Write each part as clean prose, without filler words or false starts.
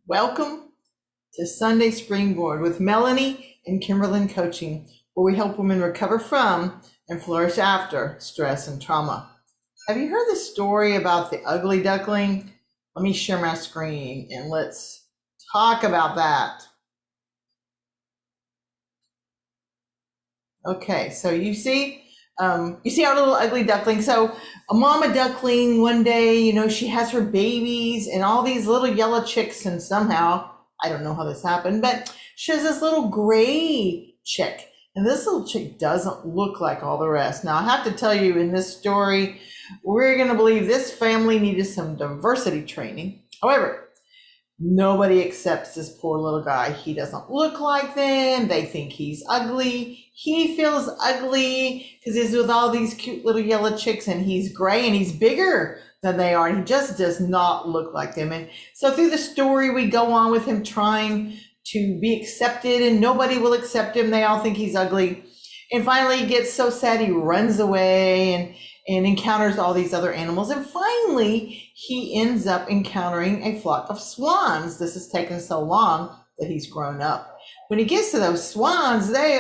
Welcome to Sunday Springboard with Melanie and Kimberlyn Coaching, where we help women recover from and flourish after stress and trauma. Have you heard the story about the ugly duckling? Let me share my screen and let's talk about that. Okay, so you see our little ugly duckling. So a mama duckling one day, she has her babies and all these little yellow chicks, and somehow, I don't know how this happened, but she has this little gray chick. And this little chick doesn't look like all the rest. Now, I have to tell you, in this story, we're going to believe this family needed some diversity training. However, nobody accepts this poor little guy. He doesn't look like them. They think he's ugly. He feels ugly because he's with all these cute little yellow chicks, and he's gray and he's bigger than they are. And he just does not look like them. And so through the story, we go on with him trying to be accepted, and nobody will accept him. They all think he's ugly. And finally, he gets so sad he runs away and encounters all these other animals. And finally, he ends up encountering a flock of swans. This has taken so long that he's grown up. When he gets to those swans, they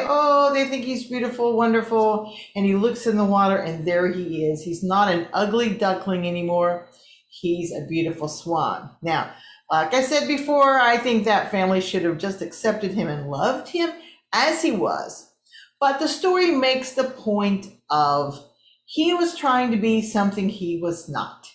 think he's beautiful, wonderful. And he looks in the water, and there he is. He's not an ugly duckling anymore. He's a beautiful swan. Now, like I said before, I think that family should have just accepted him and loved him as he was. But the story makes the point of he was trying to be something he was not.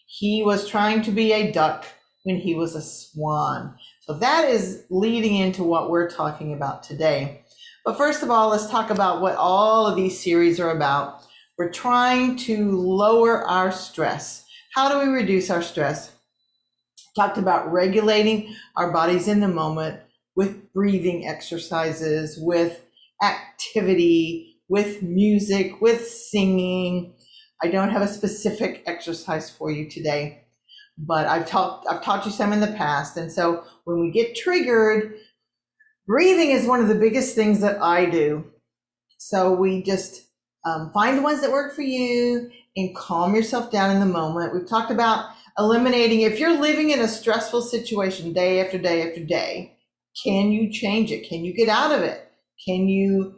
He was trying to be a duck when he was a swan. So that is leading into what we're talking about today. But first of all, let's talk about what all of these series are about. We're trying to lower our stress. How do we reduce our stress? Talked about regulating our bodies in the moment with breathing exercises, with activity, with music, with singing. I don't have a specific exercise for you today, but I've taught you some in the past. And so when we get triggered, breathing is one of the biggest things that I do. So we just find the ones that work for you and calm yourself down in the moment. We've talked about eliminating, if you're living in a stressful situation day after day after day, can you change it? Can you get out of it? Can you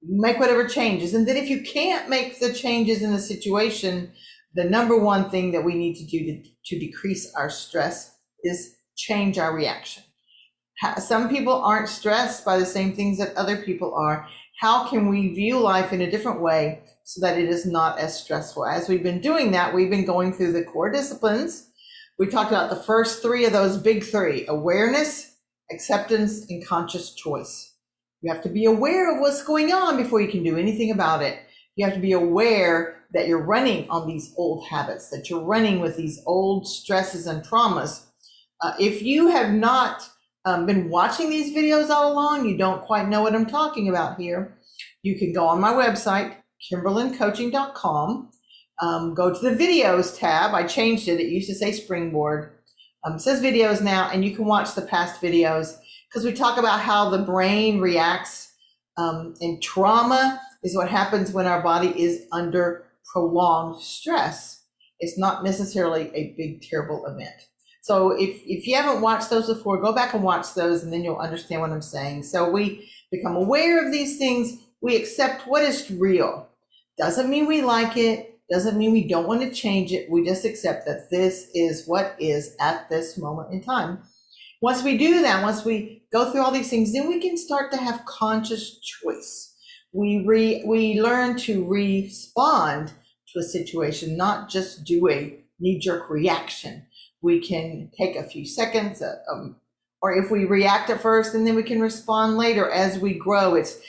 make whatever changes? And then if you can't make the changes in the situation, the number one thing that we need to do to decrease our stress is change our reaction. Some people aren't stressed by the same things that other people are. How can we view life in a different way so that it is not as stressful? As we've been doing that, we've been going through the core disciplines. We talked about the first three of those big three: awareness, acceptance, and conscious choice. You have to be aware of what's going on before you can do anything about it. You have to be aware that you're running on these old habits, that you're running with these old stresses and traumas. If you have not been watching these videos all along, you don't quite know what I'm talking about here, you can go on my website, kimberlyncoaching.com, go to the videos tab. I changed it. It used to say Springboard. It says videos now, and you can watch the past videos, because we talk about how the brain reacts, and trauma is what happens when our body is under prolonged stress. It's not necessarily a big, terrible event. So if you haven't watched those before, go back and watch those, and then you'll understand what I'm saying. So we become aware of these things. We accept what is real. Doesn't mean we like it. Doesn't mean we don't want to change it. We just accept that this is what is at this moment in time. Once we do that, once we go through all these things, then we can start to have conscious choice. We learn to respond to a situation, not just do a knee-jerk reaction. We can take a few seconds, or if we react at first, and then we can respond later as we grow. It's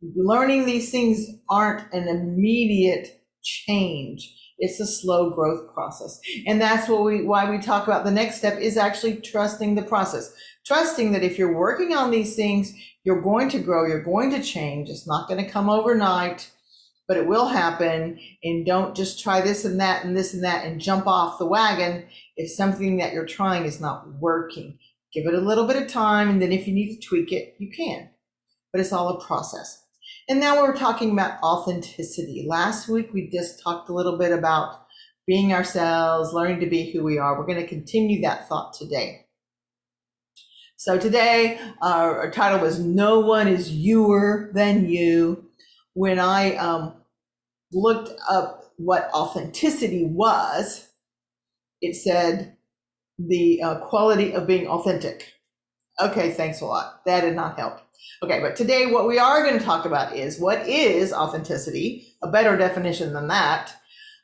learning these things aren't an immediate change. It's a slow growth process. And that's why we talk about the next step is actually trusting the process. Trusting that if you're working on these things, you're going to grow, you're going to change. It's not going to come overnight, but it will happen. And don't just try this and that and this and that and jump off the wagon if something that you're trying is not working. Give it a little bit of time, and then if you need to tweak it, you can. But it's all a process. And now we're talking about authenticity. Last week, we just talked a little bit about being ourselves, learning to be who we are. We're going to continue that thought today. So today, our title was No One is Youer Than You. When I looked up what authenticity was, it said the quality of being authentic. Okay, thanks a lot. That did not help. Okay, but today what we are going to talk about is what is authenticity, a better definition than that.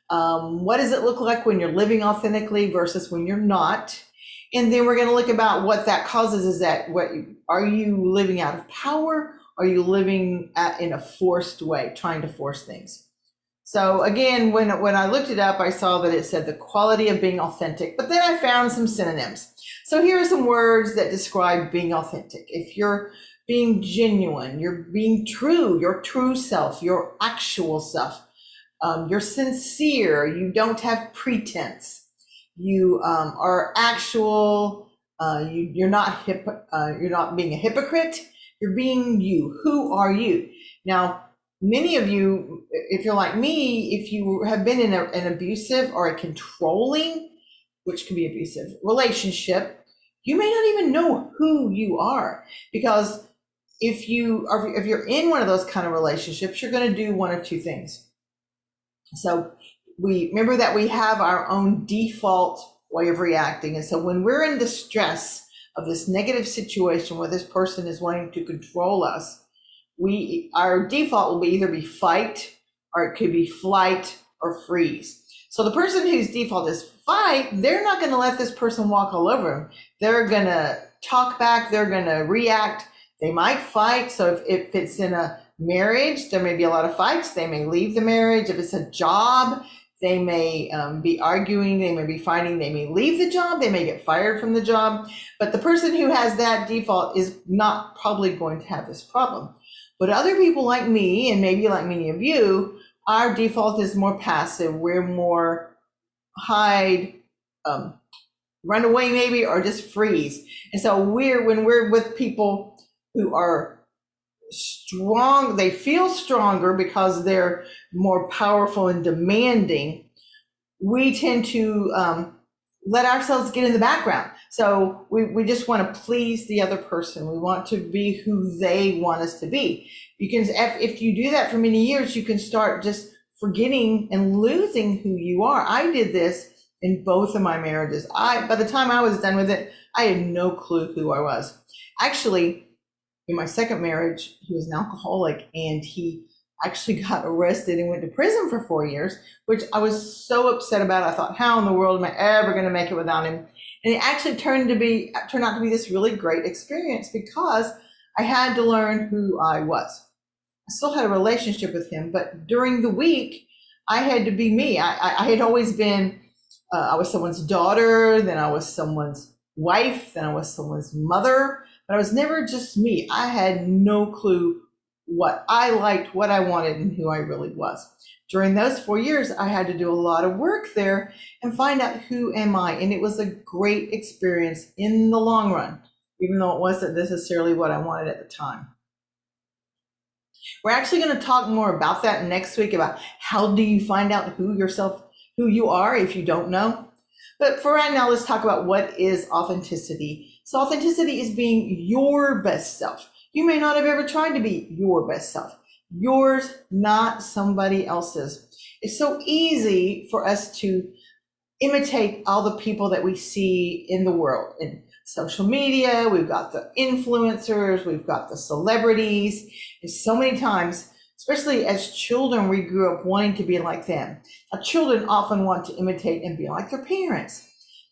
What does it look like when you're living authentically versus when you're not? And then we're going to look about what that causes. Is that what are you living out of power? Are you living in a forced way, trying to force things? So again, when I looked it up, I saw that it said the quality of being authentic, but then I found some synonyms. So here are some words that describe being authentic. If you're being genuine, you're being true, your true self, your actual self. You're sincere. You don't have pretense. You are actual. You're not you're not being a hypocrite. You're being you. Who are you? Now, many of you, if you're like me, if you have been in an abusive or a controlling, which can be abusive relationship, you may not even know who you are, because if you're in one of those kind of relationships, you're going to do one of two things. So we remember that we have our own default way of reacting. And so when we're in the stress of this negative situation where this person is wanting to control us, our default will either be fight, or it could be flight or freeze. So the person whose default is fight, they're not going to let this person walk all over them. They're going to talk back. They're going to react. They might fight. So if it's in a marriage, there may be a lot of fights. They may leave the marriage. If it's a job, they may be arguing. They may be fighting. They may leave the job. They may get fired from the job. But the person who has that default is not probably going to have this problem. But other people like me, and maybe like many of you, our default is more passive. We're more hide, run away maybe, or just freeze. And so when we're with people who are strong, they feel stronger because they're more powerful and demanding, we tend to let ourselves get in the background. So we just want to please the other person. We want to be who they want us to be. You can, if you do that for many years, you can start just forgetting and losing who you are. I did this in both of my marriages. By the time I was done with it, I had no clue who I was. Actually, in my second marriage, he was an alcoholic, and he actually got arrested and went to prison for 4 years, which I was so upset about. I thought, how in the world am I ever going to make it without him? And it actually turned out to be this really great experience, because I had to learn who I was. I still had a relationship with him, but during the week, I had to be me. I had always been, I was someone's daughter, then I was someone's wife, then I was someone's mother, but I was never just me. I had no clue what I liked, what I wanted, and who I really was. During those 4 years, I had to do a lot of work there and find out who am I. And it was a great experience in the long run, even though it wasn't necessarily what I wanted at the time. We're actually going to talk more about that next week, about how do you find out who you are if you don't know. But for right now, let's talk about what is authenticity. So authenticity is being your best self. You may not have ever tried to be your best self. Yours, not somebody else's. It's so easy for us to imitate all the people that we see in the world. In social media, we've got the influencers, we've got the celebrities. And so many times, especially as children, we grew up wanting to be like them. Now, children often want to imitate and be like their parents.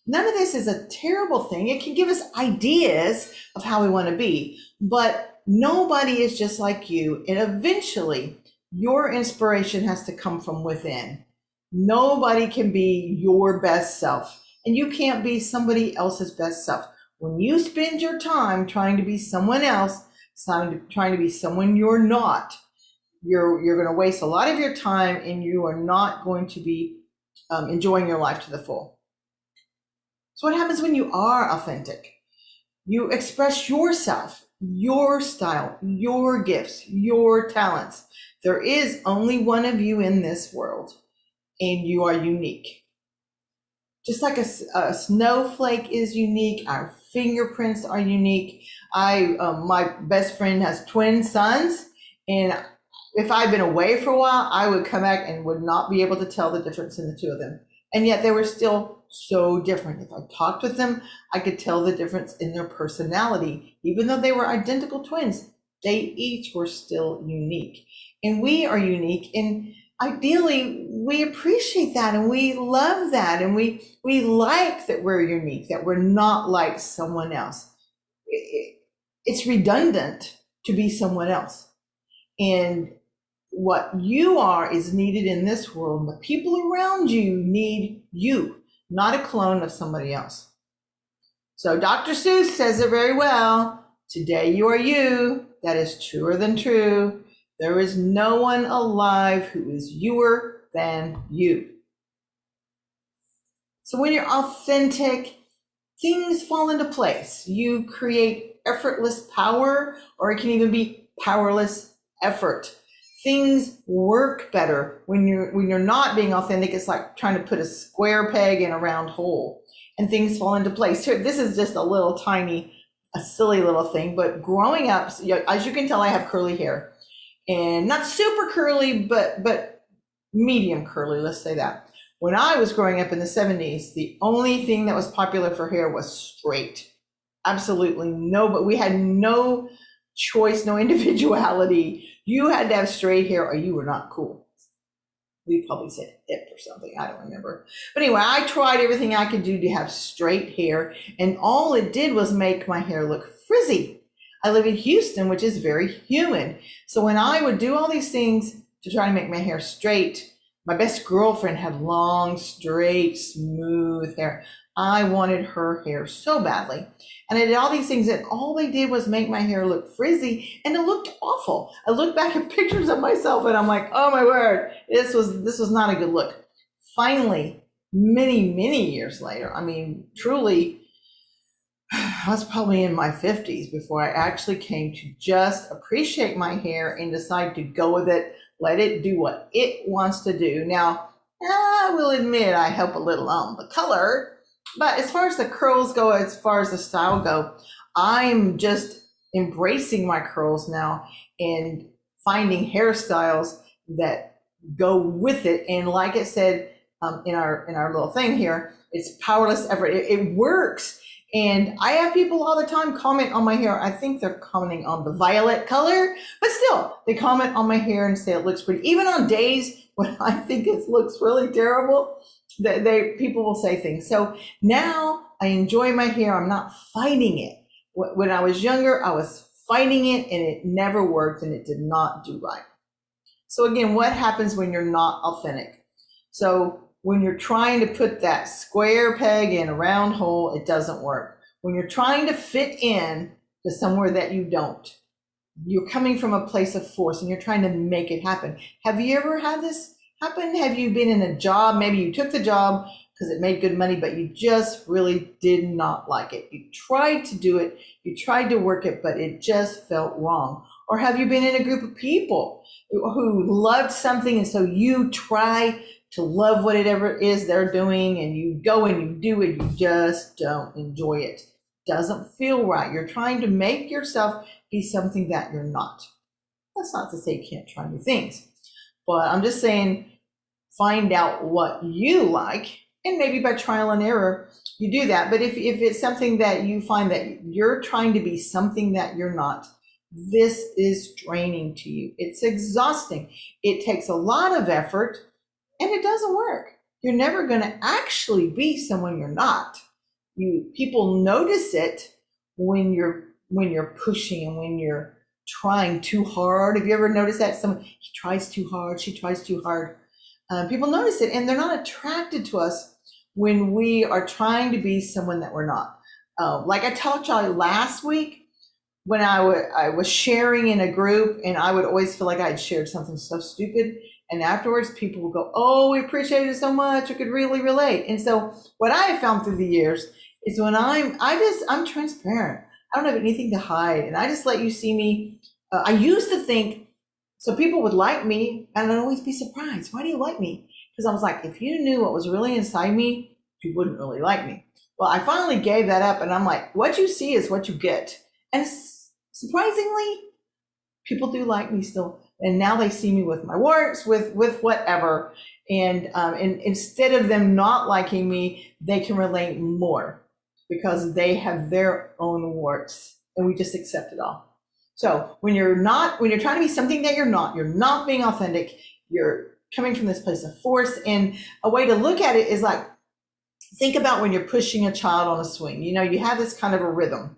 None of this is a terrible thing. It can give us ideas of how we want to be, but nobody is just like you. And eventually, your inspiration has to come from within. Nobody can be your best self, and you can't be somebody else's best self. When you spend your time trying to be someone else, trying to be someone you're not, you're going to waste a lot of your time, and you are not going to be enjoying your life to the full. So what happens when you are authentic? You express yourself, your style, your gifts, your talents. There is only one of you in this world, and you are unique. just like a snowflake is unique, our fingerprints are unique. My best friend has twin sons, and if I'd been away for a while, I would come back and would not be able to tell the difference in the two of them. And yet they were still so different. If I talked with them, I could tell the difference in their personality. Even though they were identical twins, they each were still unique. And we are unique. And ideally, we appreciate that and we love that. And we like that we're unique, that we're not like someone else. It's redundant to be someone else. And what you are is needed in this world. The people around you need you, not a clone of somebody else. So Dr. Seuss says it very well. Today you are you. That is truer than true. There is no one alive who is youer than you. So when you're authentic, things fall into place. You create effortless power, or it can even be powerless effort. Things work better when you're not being authentic. It's like trying to put a square peg in a round hole, and things fall into place. Here, this is just a silly little thing, but growing up, as you can tell, I have curly hair, and not super curly, but medium curly, let's say that. When I was growing up in the 70s, the only thing that was popular for hair was straight. Absolutely no, but we had no choice, no individuality. You had to have straight hair or you were not cool. We probably said hip or something, I don't remember. But anyway, I tried everything I could do to have straight hair, and all it did was make my hair look frizzy. I live in Houston, which is very humid. So when I would do all these things to try to make my hair straight, my best girlfriend had long, straight, smooth hair. I wanted her hair so badly. And I did all these things, and all they did was make my hair look frizzy, and it looked awful. I look back at pictures of myself and I'm like, oh my word, this was not a good look. Finally, many years later, I mean, truly, I was probably in my 50s before I actually came to just appreciate my hair and decide to go with it, let it do what it wants to do. Now, I will admit I help a little on the color, but as far as the curls go, as far as the style go, I'm just embracing my curls now and finding hairstyles that go with it. And like it said in our little thing here, it's powerless effort. It works. And I have people all the time comment on my hair. I think they're commenting on the violet color, but still, they comment on my hair and say it looks pretty. Even on days when I think it looks really terrible, people will say things. So now I enjoy my hair. I'm not fighting it. When I was younger, I was fighting it, and it never worked, and it did not do right. So again, what happens when you're not authentic? So when you're trying to put that square peg in a round hole, it doesn't work. When you're trying to fit in to somewhere that you don't, you're coming from a place of force and you're trying to make it happen. Have you ever had this happen? Have you been in a job? Maybe you took the job because it made good money, but you just really did not like it. You tried to do it, you tried to work it, but it just felt wrong. Or have you been in a group of people who loved something, and so you try to love whatever it is they're doing, and you go and you do it, you just don't enjoy it. Doesn't feel right. You're trying to make yourself be something that you're not. That's not to say you can't try new things, but I'm just saying find out what you like, and maybe by trial and error you do that. But if it's something that you find that you're trying to be something that you're not, this is draining to you. It's exhausting. It takes a lot of effort, and it doesn't work. You're never going to actually be someone you're not. People notice it when you're pushing and when you're trying too hard. Have you ever noticed that? Someone, he tries too hard, she tries too hard. People notice it, and they're not attracted to us when we are trying to be someone that we're not. Like I talked to you last week, when I was sharing in a group, and I would always feel like I had shared something so stupid. And afterwards, people will go, oh, we appreciate it so much. I could really relate. And so what I have found through the years is when I'm transparent. I don't have anything to hide. And I just let you see me. I used to think, so people would like me, and I'd always be surprised. Why do you like me? Because I was like, if you knew what was really inside me, People wouldn't really like me. Well, I finally gave that up, and I'm like, what you see is what you get. And surprisingly, people do like me still, and now they see me with my warts, with whatever, and instead of them not liking me, they can relate more because they have their own warts, and we just accept it all. So when you're trying to be something that you're not being authentic. You're coming from this place of force, and a way to look at it is like, think about when you're pushing a child on a swing. You have this kind of a rhythm.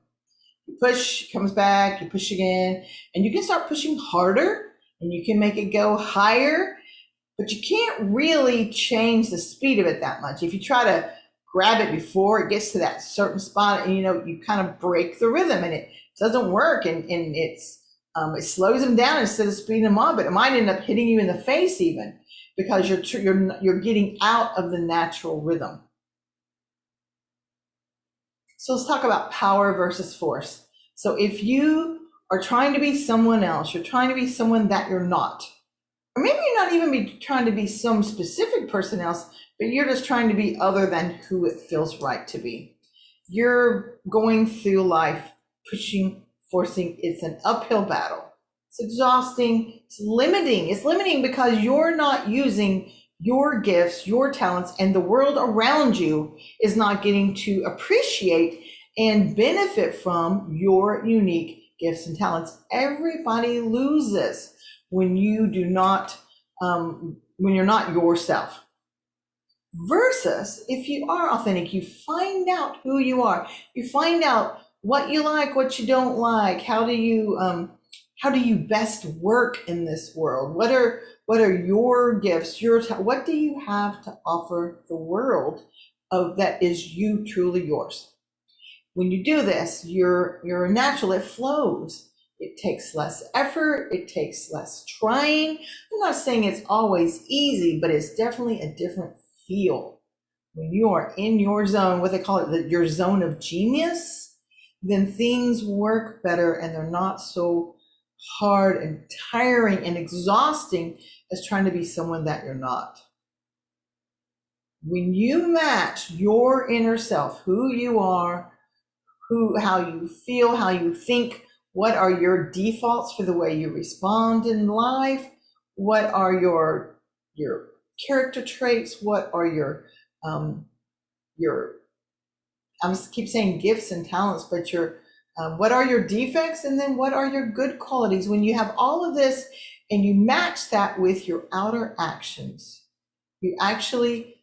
You push, comes back, you push again, and you can start pushing harder, and you can make it go higher, but you can't really change the speed of it that much. If you try to grab it before it gets to that certain spot, and you kind of break the rhythm, and it doesn't work, and it slows them down instead of speeding them on, but it might end up hitting you in the face even because you're getting out of the natural rhythm. So let's talk about power versus force. So if you are trying to be someone else, you're trying to be someone that you're not, or maybe you're not even trying to be some specific person else, but you're just trying to be other than who it feels right to be. You're going through life pushing, forcing. It's an uphill battle. It's exhausting. It's limiting. It's limiting because you're not using your gifts, your talents, and the world around you is not getting to appreciate and benefit from your unique gifts and talents. Everybody loses when you do not, when you're not yourself. Versus if you are authentic, you find out who you are. You find out what you like, what you don't like. How do you best work in this world? What are your gifts? What do you have to offer the world that is you truly yours? When you do this, you're natural. It flows. It takes less effort. It takes less trying. I'm not saying it's always easy, but it's definitely a different feel. When you are in your zone, what they call it, your zone of genius, then things work better and they're not so hard and tiring and exhausting as trying to be someone that you're not. When you match your inner self, who you are, how you feel, how you think, what are your defaults for the way you respond in life, what are your character traits, what are your I keep saying gifts and talents, but what are your defects, and then what are your good qualities? When you have all of this and you match that with your outer actions, you actually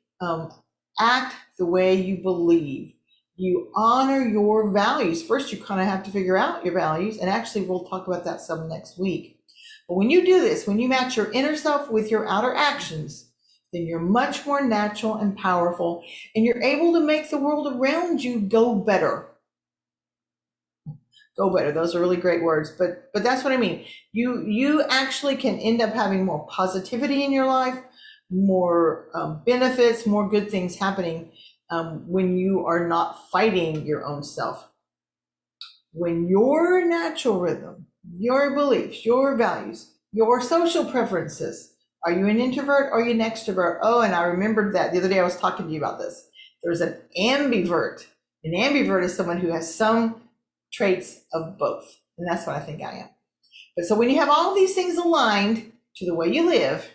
act the way you believe. You honor your values. First, you kind of have to figure out your values, and actually we'll talk about that some next week. But when you do this, when you match your inner self with your outer actions, then you're much more natural and powerful, and you're able to make the world around you go better. Go better. Those are really great words, but that's what I mean. You actually can end up having more positivity in your life, more benefits, more good things happening when you are not fighting your own self. When your natural rhythm, your beliefs, your values, your social preferences, are you an introvert or are you an extrovert? Oh, and I remembered that the other day I was talking to you about this. There's an ambivert. An ambivert is someone who has some traits of both, and that's what I think I am. But so when you have all these things aligned to the way you live,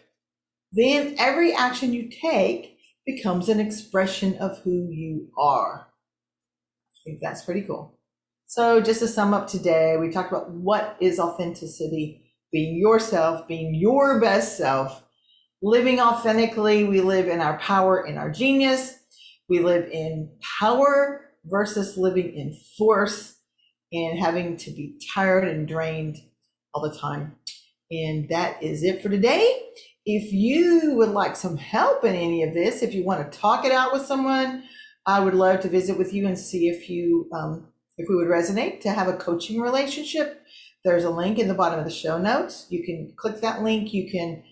then every action you take becomes an expression of who you are. I think that's pretty cool. So just to sum up today, we talked about what is authenticity, being yourself, being your best self, living authentically. We live in our power, in our genius. We live in power versus living in force and having to be tired and drained all the time. And that is it for today. If you would like some help in any of this, if you want to talk it out with someone, I would love to visit with you and see if we would resonate to have a coaching relationship. There's a link in the bottom of the show notes. You can click that link. You can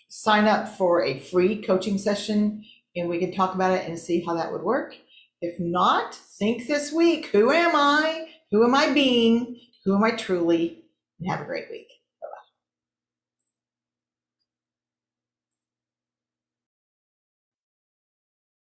sign up for a free coaching session, and we can talk about it and see how that would work. If not, think this week, who am I? Who am I being? Who am I truly? And have a great week.